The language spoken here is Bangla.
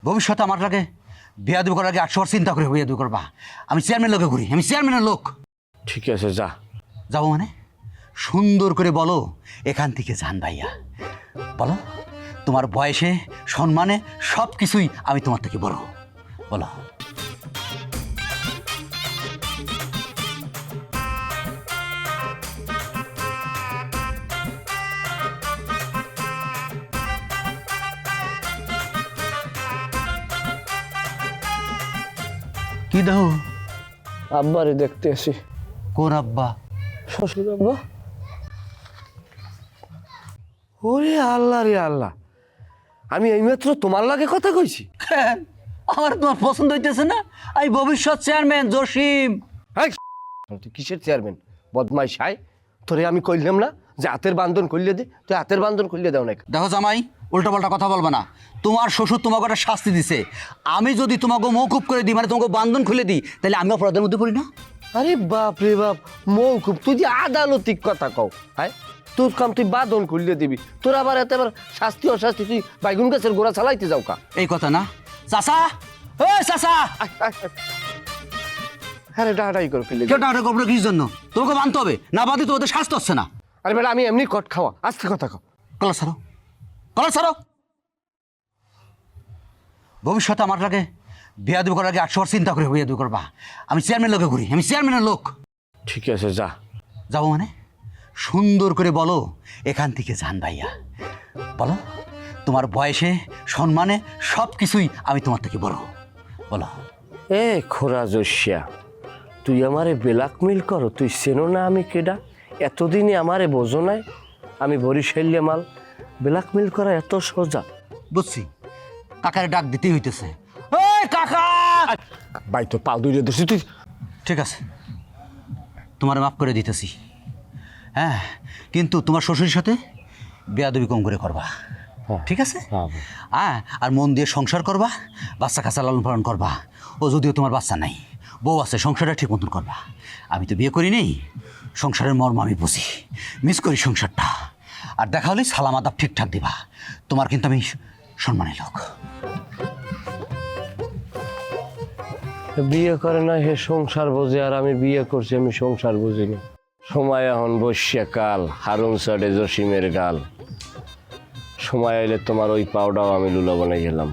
ভবিষ্যতে আমার লাগে বিয়া দেব করার আগে 800 বার চিন্তা করে বিয়া দেব করবা। আমি চেয়ারম্যান লোকে ঘুরি, আমি চেয়ারম্যানের লোক। ঠিক আছে যা। যাবো মানে সুন্দর করে বলো এখান থেকে যান ভাইয়া। বলো তোমার বয়সে সম্মানে সব কিছুই আমি তোমার থেকে বড়। বলো। কি দাও? আব্বারে দেখতে আসি। কোন আব্বা? শ্বশুর আব্বা। ওরে আল্লাহ রে আল্লাহ, আমি এইমাত্র তোমার লাগে কথা কইছি। আমার তোমার পছন্দ হইতেছে না? আমি ভবিষ্যৎ চেয়ারম্যান জসিম। তুই কিসের চেয়ারম্যান বদমাইশ? হাই তোরে আমি কইলাম না যে হাতের বান্ধন করলে দে, তুই হাতের বান্ধন করলে দাও না। দেখো জামাই, উল্টা পাল্টা কথা বলবে না। তোমার শ্বশুর তোমাকে একটা শাস্তি দিছে, আমি যদি তোমাকে মৌকুব করে দিই, মানে তোমাকে বান্ধন খুলে দিই, তাহলে আমি অপরাধের মধ্যে পড়ি না? আরে বাপ রে বাপ, মৌকুব তুই যে আদালতিক কথা কও। হাই তোর কাম তুই বাঁধন খুললে দিবি, তোর আবার এত আবার শাস্তি অশাস্তি তুই বাইগুন গাছের গোড়া চালাইতে যাও কা? এই কথা না চাচা। ওই চাচা, আরে ডাটাই করে ফেলে। কেউ টাকা করবো কিসের জন্য? তোমাকে বাঁধতে হবে, না বাঁধে তো ওদের শাস্তি হচ্ছে না। আরে বেটা আমি এমনি কট খাওয়া, আস্তে কথা কও। কলার ছাড়ো, কলার ছাড়ো। ভবিষ্যতে আমার লাগে বিয়া দেব করার আগে 800 বার চিন্তা করে বিয়া দেব করবা। আমি চেয়ারম্যান লোকে ঘুরি, আমি চেয়ারম্যানের লোক। ঠিক আছে যা। যাবো মানে সুন্দর করে বলো এখান থেকে যান ভাইয়া। বলো তোমার বয়সে সম্মানে সব কিছুই আমি তোমার থেকে বড়। বলো। এ খোরা জস্যা, তুই আমারে ব্ল্যাকমেল করো? তুই চেনো না আমি কেডা? এতদিনে আমারে বোঝো নাই আমি বরিশাইলে মাল? ব্ল্যাকমেল করা এত সোজা? বুঝছি, কাকারে ডাক দিতেই হইতেছে। ওই কাকা! ভাই তো পাও দুইরে ধরছি তুই। ঠিক আছে, তোমার মাফ করে দিতেছি। হ্যাঁ, কিন্তু তোমার শ্বশুরের সাথে বেয়াদবি কম করে করবা, ঠিক আছে? হ্যাঁ, আর মন দিয়ে সংসার করবা, বাচ্চা কাচ্চা লালন পালন করবা। ও যদিও তোমার বাচ্চা নাই, বউ আছে, সংসারটা ঠিক মতন করবা। আমি তো বিয়ে করি নেই, সংসারের মর্ম আমি বুঝি, মিস করি সংসারটা। আর দেখা হলেই সালাম আদাব ঠিকঠাক দিবা। তোমার কিন্তু আমি সম্মানী লোক। বিয়ে করে না হে সংসার বোঝে, আর আমি বিয়ে করছি আমি সংসার বুঝি না। সময় এখন বর্ষাকাল, হারুন চড়ে জসিমের গাল। সময় এলে তোমার ওই পাউডাও আমি লুলা বানাই গেলাম।